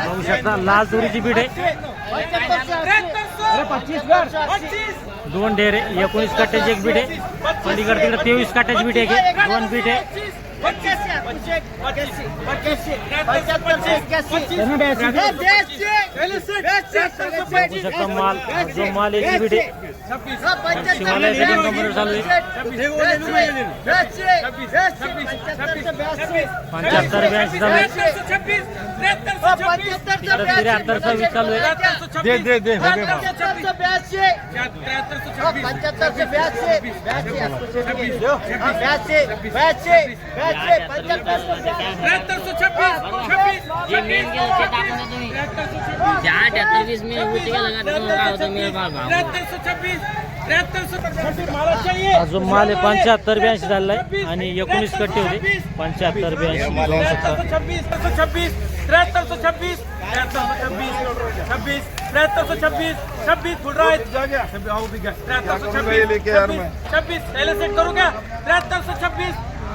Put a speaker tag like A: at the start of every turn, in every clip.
A: बघू शकता लाल तुरीची बीट आहे. 2 डेरे 19 कट्ट्याची एक बीट आहे. पलीकडे तिकडे 23 कट्ट्याची बीट आहे. 2 बीट आहे. बघू शकता माल जो माल याची बीट आहे. शिवालयाचं कंप्युटर चालू आहे. 75 82 चालू आहे. 73 26 चालू आहे.
B: 20 में उठी का लगा तो मेरे पास भाव
A: अजून माल आहे 75 82 झालेला आहे आणि 19 कट्टे होते. 75 82 जाऊ शकता.
C: 26 26 73 26 73 26 फुल रहा है 26 पहले सेट करूँ क्या 7326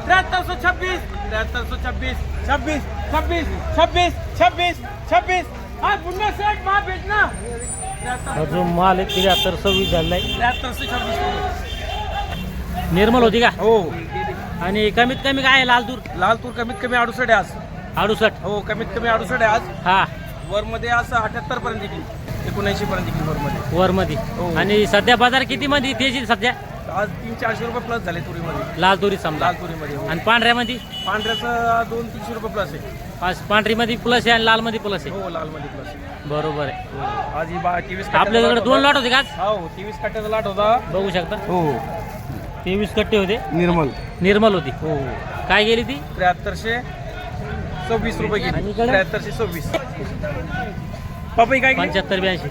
C: 7326 7326 26 26 26 26 26 हाँ बुन्ना सेट वहाँ भेजना
A: अजून माल आहे 73 26 झालेला आहे.
C: 73 26
A: निर्मल होती का?
C: हो
A: आणि कमीत कमी काय आहे लाल तूर?
C: लाल तूर कमीत कमी 68 आहे आज.
A: 68
C: हो कमीत कमी 68 आहे आज.
A: हा
C: वर मध्ये असं 78 पर्यंत गेली 79 पर्यंत गेली वर मध्ये.
A: वर मध्ये.
C: हो.
A: आणि सध्या बाजार किती मध्ये तेजी सध्या?
C: आज 300-400 रुपये प्लस झाले तुरीमध्ये.
A: लाल तुरी समजा.
C: लाल तुरीमध्ये हो.
A: आणि पांढऱ्यामध्ये?
C: पांढऱ्याचं 200-300 रुपये प्लस आहे.
A: पांढरी मध्ये प्लस आहे आणि लाल मध्ये प्लस आहे.
C: हो लाल मध्ये प्लस आहे.
A: बरोबर आहे.
C: आज ही 23
A: आपल्याकडे 2 लॉट होते का आज?
C: हो 23 कट्ट्याचा लाट होता.
A: बघू शकता
C: हो
A: 23 कट्टे होते. निर्मल होती.
C: हो
A: काय गेली ती?
C: 7326 रुपये
A: आणि
C: गेली.
A: इकडे?
C: 7326 पपई काय गेली?
A: 75 82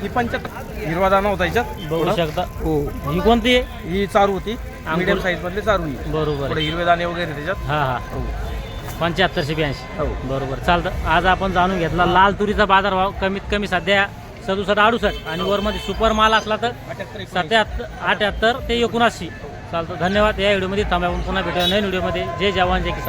C: ही 75 हिरवा दाना होता याच्यात.
A: बघू शकता.
C: हो
A: ही कोणती आहे?
C: ही चारू होती मीडियम साईज मधली चारू ही.
A: बरोबर
C: थोडे
A: आहे.
C: हिरवे दाणे वगैरे त्याच्यात.
A: हा हा
C: हो
A: 75 82
C: हो
A: बरोबर चालतं. आज आपण जाणून घेतला लाल तुरीचा बाजारभाव. कमीत कमी सध्या 67 68 आणि वरमध्ये सुपर माल असला तर 77 78 ते 79. चालतं. धन्यवाद. या व्हिडिओमध्ये थांबा. आपण पुन्हा भेटूया नवीन व्हिडिओमध्ये. जय जवान जय किसान.